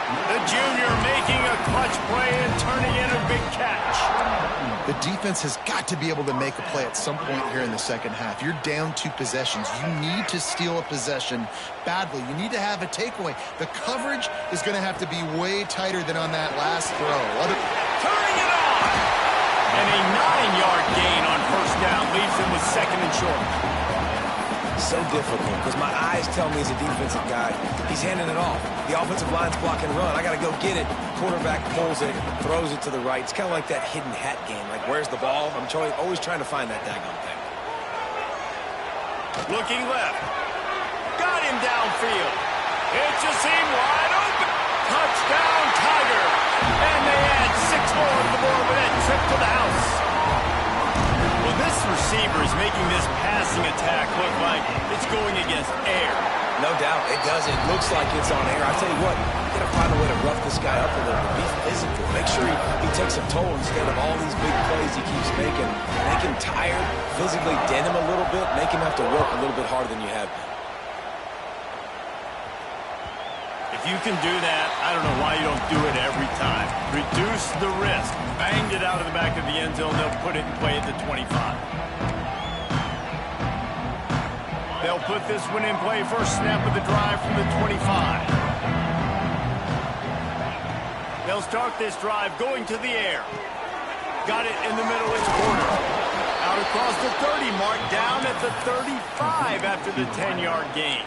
The junior making a clutch play and turning in a big catch. The defense has got to be able to make a play at some point here in the second half. You're down 2 possessions. You need to steal a possession badly. You need to have a takeaway. The coverage is going to have to be way tighter than on that last throw. Turning it on! And a 9-yard gain on first down leaves him with second and short. So difficult because my eyes tell me as a defensive guy, he's handing it off. The offensive line's block and run. I got to go get it. Quarterback pulls it, throws it to the right. It's kind of like that hidden hat game. Like, where's the ball? I'm always trying to find that daggone thing. Looking left. Got him downfield. It just seemed wide open. Touchdown, Tiger. And they add 6 more on the board with that trip to the house. Well, this receiver is making this passing attack look like it's going against air. No doubt, it does. It looks like it's on air. I tell you what, you got to find a way to rough this guy up a little bit. Be physical. Make sure he takes a toll instead of all these big plays he keeps making. Make him tired, physically dent him a little bit, make him have to work a little bit harder than you have. If you can do that, I don't know why you don't do it every time. Reduce the risk. Banged it out of the back of the end zone. They'll put it in play at the 25. They'll put this one in play. First snap of the drive from the 25. They'll start this drive going to the air. Got it in the middle. It's quarter. Out across the 30 mark. Down at the 35 after the 10-yard gain.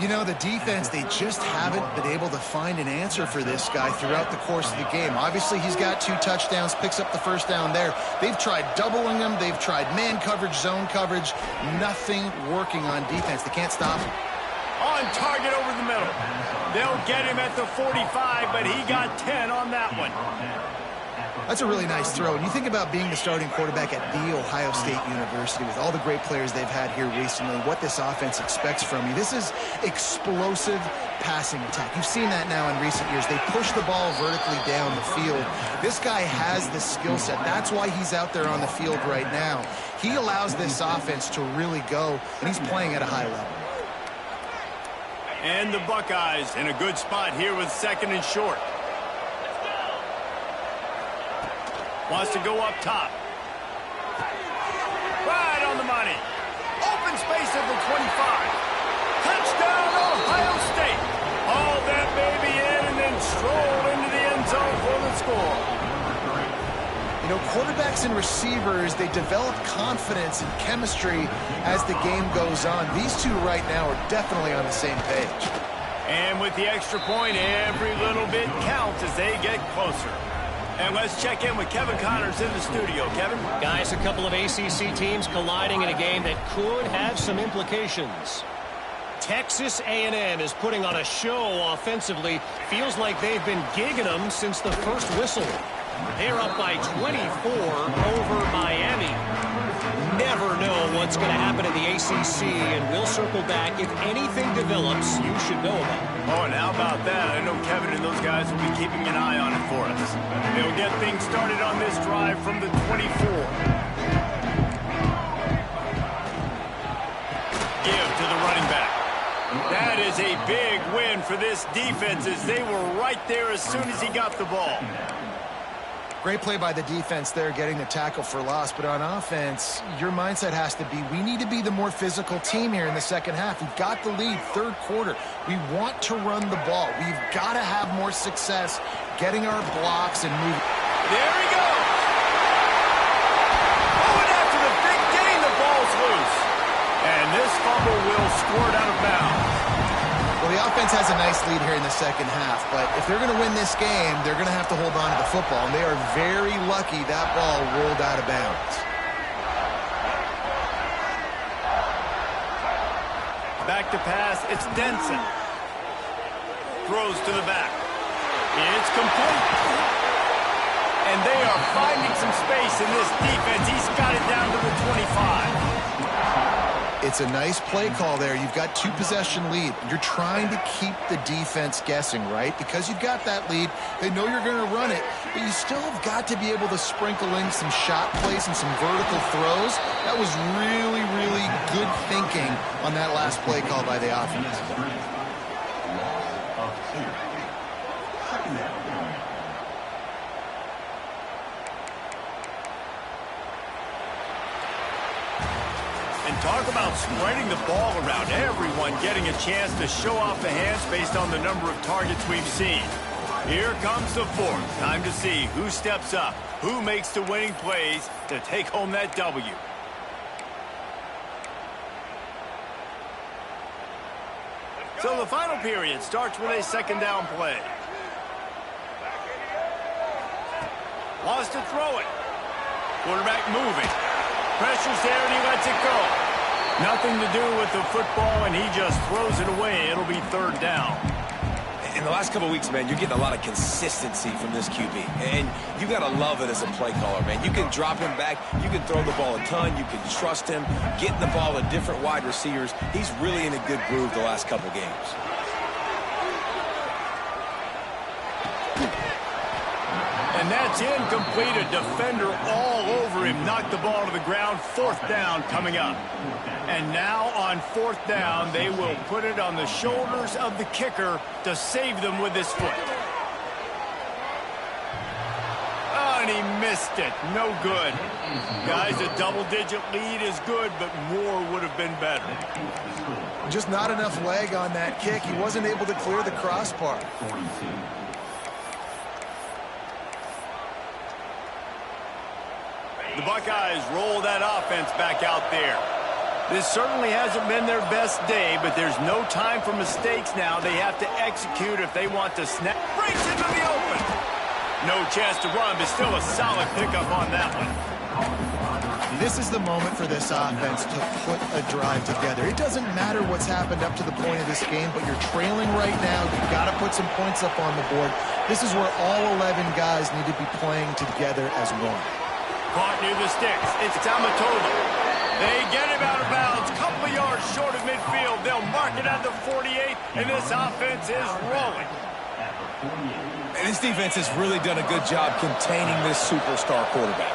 You know, the defense, they just haven't been able to find an answer for this guy throughout the course of the game. Obviously, he's got 2 touchdowns, picks up the first down there. They've tried doubling him. They've tried man coverage, zone coverage. Nothing working on defense. They can't stop him. On target over the middle. They'll get him at the 45, but he got 10 on that one. That's a really nice throw. And you think about being the starting quarterback at The Ohio State University with all the great players they've had here recently, what this offense expects from you. This is explosive passing attack. You've seen that now in recent years. They push the ball vertically down the field. This guy has the skill set. That's why he's out there on the field right now. He allows this offense to really go, and he's playing at a high level. And the Buckeyes in a good spot here with 2nd and short. Wants to go up top. Right on the money. Open space at the 25. Touchdown, Ohio State. Haul that baby in and then stroll into the end zone for the score. You know, quarterbacks and receivers, they develop confidence and chemistry as the game goes on. These two right now are definitely on the same page. And with the extra point, every little bit counts as they get closer. And let's check in with Kevin Connors in the studio. Kevin? Guys, a couple of ACC teams colliding in a game that could have some implications. Texas A&M is putting on a show offensively. Feels like they've been gigging them since the first whistle. They're up by 24 over Miami. Never know what's going to happen in the ACC, and we'll circle back. If anything develops, you should know about it. Oh, and how about that? I know Kevin and those guys will be keeping an eye on it for us. They'll get things started on this drive from the 24. Give to the running back. That is a big win for this defense as they were right there as soon as he got the ball. Great play by the defense there, getting the tackle for loss. But on offense, your mindset has to be, we need to be the more physical team here in the second half. We've got the lead, 3rd quarter. We want to run the ball. We've got to have more success getting our blocks and moving. There we go. Oh, and after the big gain, the ball's loose. And this fumble will squirt out of bounds. Well, the offense has a nice lead here in the second half, but if they're going to win this game, they're going to have to hold on to the football, and they are very lucky that ball rolled out of bounds. Back to pass, it's Denson. Throws to the back. It's complete. And they are finding some space in this defense. He's got it down to the 25. It's a nice play call there. You've got 2-possession lead. You're trying to keep the defense guessing, right? Because you've got that lead. They know you're going to run it, but you still have got to be able to sprinkle in some shot plays and some vertical throws. That was really, really good thinking on that last play call by the offense. Talk about spreading the ball around. Everyone getting a chance to show off the hands based on the number of targets we've seen. Here comes the 4th. Time to see who steps up, who makes the winning plays to take home that W. So the final period starts with a 2nd down play. Wants to throw it. Quarterback moving. Pressure's there and he lets it go. Nothing to do with the football, and he just throws it away. It'll be third down. In the last couple of weeks, man, you're getting a lot of consistency from this QB. And you got to love it as a play caller, man. You can drop him back. You can throw the ball a ton. You can trust him, getting the ball to different wide receivers. He's really in a good groove the last couple games. And that's incomplete. A defender all over him. Knocked the ball to the ground. Fourth down coming up. And now on fourth down, they will put it on the shoulders of the kicker to save them with his foot. Oh, and he missed it. No good. Guys, a double-digit lead is good, but more would have been better. Just not enough leg on that kick. He wasn't able to clear the crossbar. The Buckeyes roll that offense back out there. This certainly hasn't been their best day, but there's no time for mistakes now. They have to execute if they want to snap. Breaks into the open. No chance to run, but still a solid pickup on that one. This is the moment for this offense to put a drive together. It doesn't matter what's happened up to the point of this game, but you're trailing right now. You've got to put some points up on the board. This is where all 11 guys need to be playing together as one. Caught near the sticks. It's Tamatova. They get him out of bounds. Couple yards short of midfield. They'll mark it at the 48, and this offense is rolling. And this defense has really done a good job containing this superstar quarterback.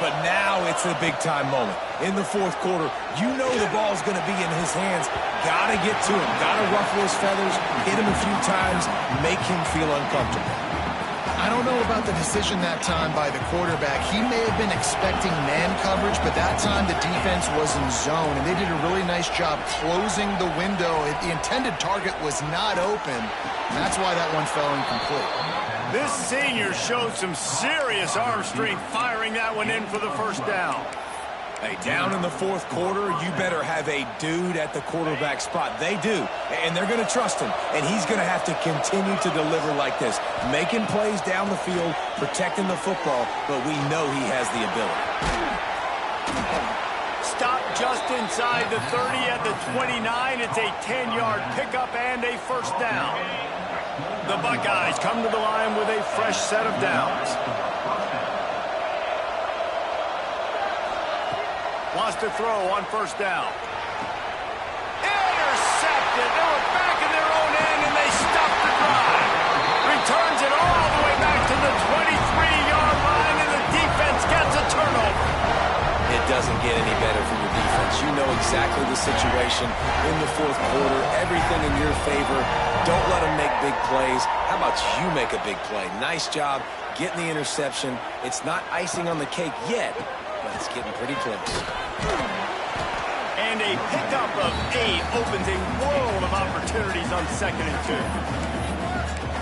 But now it's the big-time moment. In the fourth quarter, you know the ball's going to be in his hands. Got to get to him. Got to ruffle his feathers, hit him a few times, make him feel uncomfortable. I don't know about the decision that time by the quarterback. He may have been expecting man coverage, but that time the defense was in zone, and they did a really nice job closing the window. The intended target was not open. That's why that one fell incomplete. This senior showed some serious arm strength firing that one in for the first down. Hey, down in the fourth quarter, you better have a dude at the quarterback spot. They do, and they're going to trust him, and he's going to have to continue to deliver like this, making plays down the field, protecting the football, but we know he has the ability. Stop just inside the 30 at the 29. It's a 10-yard pickup and a first down. The Buckeyes come to the line with a fresh set of downs. Wants to throw on first down. Intercepted. They were back in their own end, and they stopped the drive. Returns it all the way back to the 23-yard line, and the defense gets a turnover. It doesn't get any better from your defense. You know exactly the situation in the fourth quarter. Everything in your favor. Don't let them make big plays. How about you make a big play? Nice job getting the interception. It's not icing on the cake yet, but it's getting pretty close. And a pickup of 8 opens a world of opportunities on 2nd and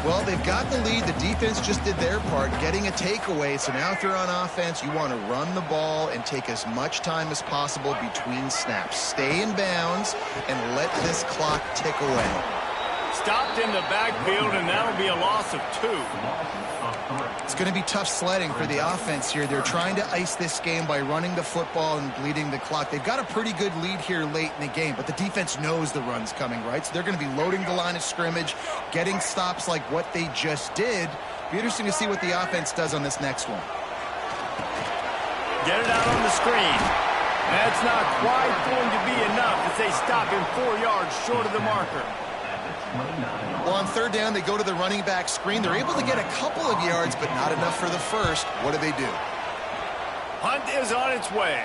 2. Well, they've got the lead. The defense just did their part, getting a takeaway. So now if you're on offense, you want to run the ball and take as much time as possible between snaps. Stay in bounds and let this clock tick away. Stopped in the backfield, and that'll be a loss of 2. It's going to be tough sledding for the offense here. They're trying to ice this game by running the football and bleeding the clock. They've got a pretty good lead here late in the game, but the defense knows the run's coming, right? So they're going to be loading the line of scrimmage, getting stops like what they just did. Be interesting to see what the offense does on this next one. Get it out on the screen. That's not quite going to be enough as they stop him 4 yards short of the marker. Well, on third down, they go to the running back screen. They're able to get a couple of yards, but not enough for the first. What do? Hunt is on its way.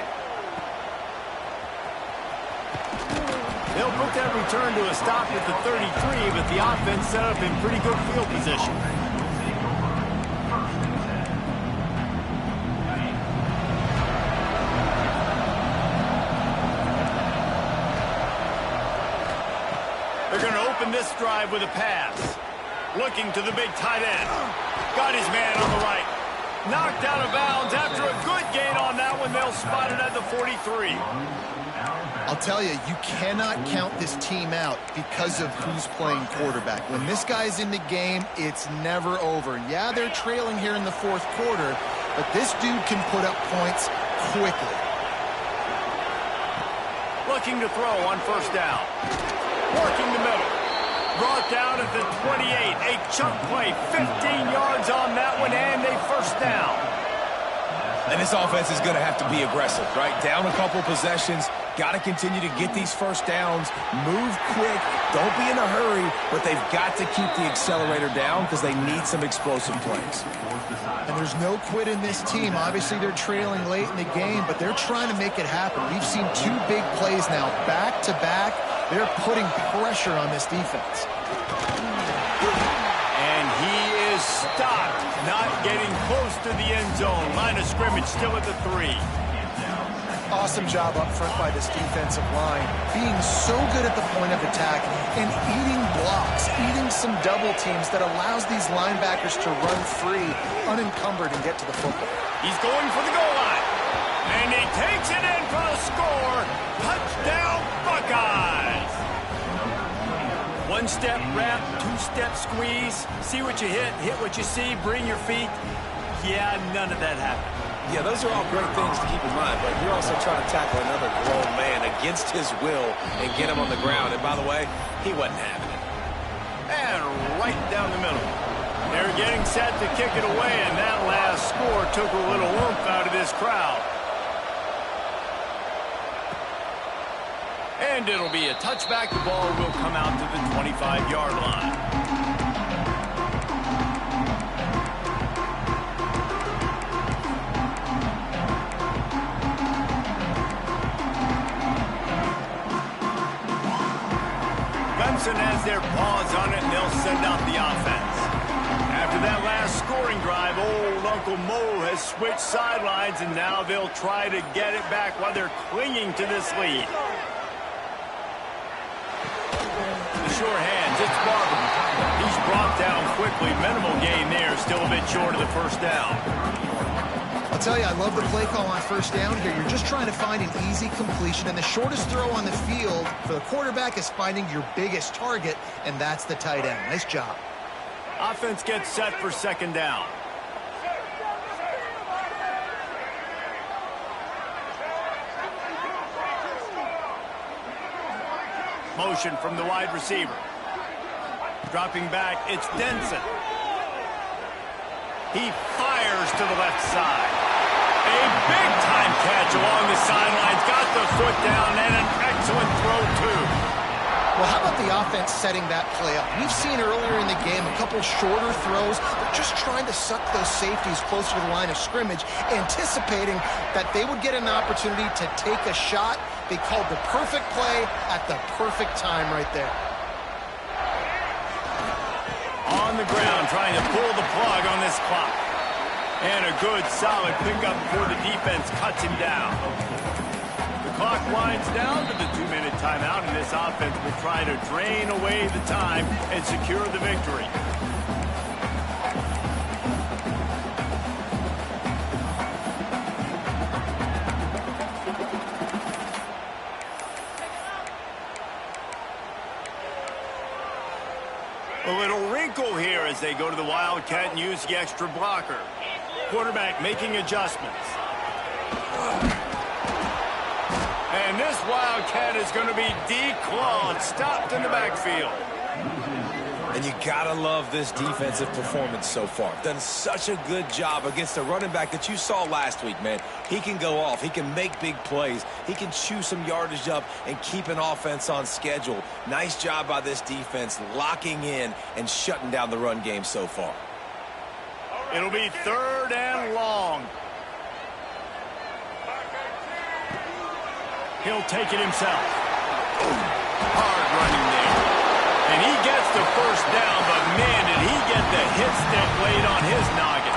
They'll put that return to a stop at the 33, but the offense set up in pretty good field position. They're going to open this drive with a pass. Looking to the big tight end. Got his man on the right. Knocked out of bounds after a good gain on that one. They'll spot it at the 43. I'll tell you, you cannot count this team out because of who's playing quarterback. When this guy's in the game, it's never over. Yeah, they're trailing here in the fourth quarter, but this dude can put up points quickly. looking to throw on first down. Working the middle. Brought down at the 28. A chunk play. 15 yards on that one, and a first down. And this offense is going to have to be aggressive, right? Down a couple possessions. Got to continue to get these first downs. Move quick. Don't be in a hurry, but they've got to keep the accelerator down because they need some explosive plays. And there's no quit in this team. Obviously, they're trailing late in the game, but they're trying to make it happen. We've seen 2 big plays now, back to back. They're putting pressure on this defense. And he is stopped, not getting close to the end zone. Line of scrimmage still at the 3. Awesome job up front by this defensive line, being so good at the point of attack and eating blocks, eating some double teams that allows these linebackers to run free, unencumbered, and get to the football. He's going for the goal line. And he takes it in for the score. Touchdown, Buckeyes. 1-step wrap, 2-step squeeze. See what you hit what you see, bring your feet. Yeah, none of that happened. Yeah, those are all great things to keep in mind, but you're also trying to tackle another grown man against his will and get him on the ground. And by the way, he wasn't having it. And right down the middle. They're getting set to kick it away, and that last score took a little oomph out of this crowd. And it'll be a touchback. The ball will come out to the 25-yard line. Clemson has their paws on it, and they'll send out the offense. After that last scoring drive, old Uncle Mo has switched sidelines, and now they'll try to get it back while they're clinging to this lead. The sure hands, it's Barber. He's brought down quickly. Minimal gain there, still a bit short of the first down. I'll tell you, I love the play call on first down here. You're just trying to find an easy completion, and the shortest throw on the field for the quarterback is finding your biggest target, and that's the tight end. Nice job. Offense gets set for second down. Motion from the wide receiver. Dropping back, it's Denson. He fires to the left side. A big-time catch along the sidelines. Got the foot down, and an excellent throw, too. Well, how about the offense setting that play up? We've seen earlier in the game a couple shorter throws. They're just trying to suck those safeties closer to the line of scrimmage, anticipating that they would get an opportunity to take a shot. They called the perfect play at the perfect time right there. On the ground, trying to pull the plug on this clock. And a good, solid pickup before the defense cuts him down. The clock winds down to the 2-minute timeout, and this offense will try to drain away the time and secure the victory. A little wrinkle here as they go to the Wildcat and use the extra blocker. Quarterback making adjustments. And this Wildcat is going to be declawed, stopped in the backfield. And you gotta love this defensive performance so far. Done such a good job against a running back that you saw last week, man. He can go off. He can make big plays. He can chew some yardage up and keep an offense on schedule. Nice job by this defense locking in and shutting down the run game so far. It'll be 3rd and long. He'll take it himself. Hard running there. And he gets the first down, but man, did he get the hit stick laid on his noggin.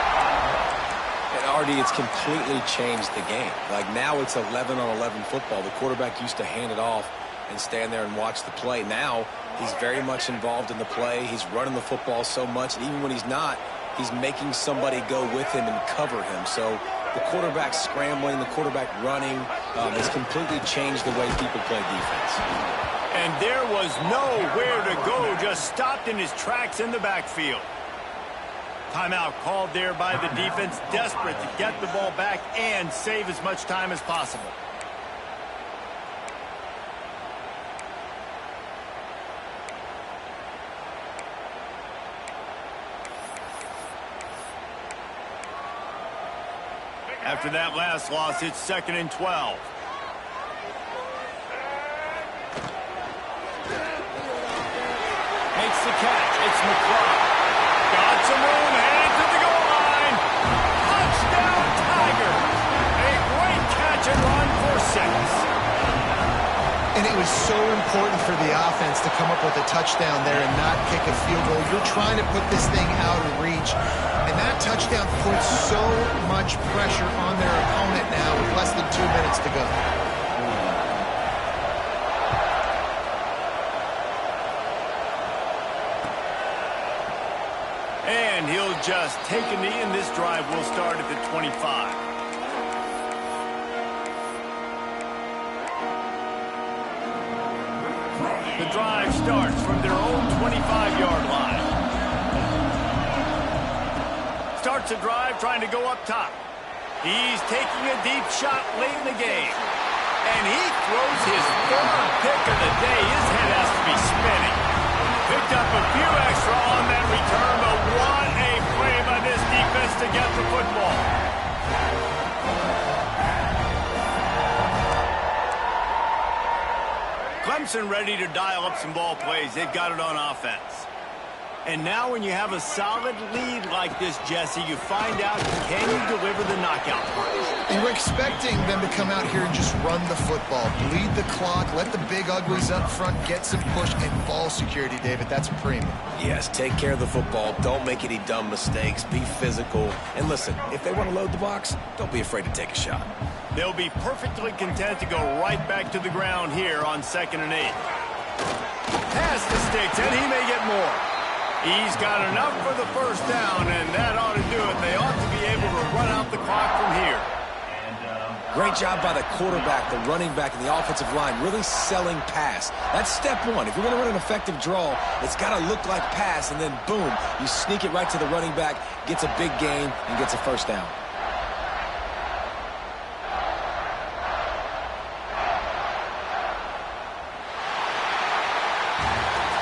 And Artie, it's completely changed the game. Like now it's 11-on-11 football. The quarterback used to hand it off and stand there and watch the play. Now he's very much involved in the play. He's running the football so much, and even when he's not, he's making somebody go with him and cover him. So the quarterback scrambling, the quarterback running has completely changed the way people play defense. And there was nowhere to go, just stopped in his tracks in the backfield. Timeout called there by the defense, desperate to get the ball back and save as much time as possible. After that last loss, it's 2nd and 12. Makes the catch. It's McCloud. Got some room, headed to the goal line. Touchdown, Tigers. A great catch and run for 6. And it was so important for the offense to come up with a touchdown there and not kick a field goal. You're trying to put this thing out of reach. And that touchdown puts so much pressure on their opponent now with less than 2 minutes to go. And he'll just take a knee, and this drive will start at the 25. The drive starts from their own 25-yard line. Starts a drive trying to go up top. He's taking a deep shot late in the game. And he throws his 3rd pick of the day. His head has to be spinning. Picked up a few extra on that return, but what a play by this defense to get the football. Clemson ready to dial up some ball plays. They've got it on offense. And now when you have a solid lead like this, Jesse, you find out, can you deliver the knockout punch? And we're expecting them to come out here and just run the football, bleed the clock, let the big uglies up front get some push and ball security, David. That's a premium. Yes, take care of the football. Don't make any dumb mistakes. Be physical. And listen, if they want to load the box, don't be afraid to take a shot. They'll be perfectly content to go right back to the ground here on 2nd and 8. Pass the sticks, and he may get more. He's got enough for the first down, and that ought to do it. They ought to be able to run out the clock from here. Great job by the quarterback, the running back, and the offensive line, really selling pass. That's step one. If you're going to run an effective draw, it's got to look like pass, and then boom, you sneak it right to the running back, gets a big gain, and gets a first down.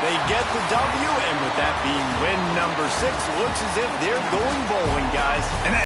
They get the W, and with that being win number 6, looks as if they're going bowling, guys.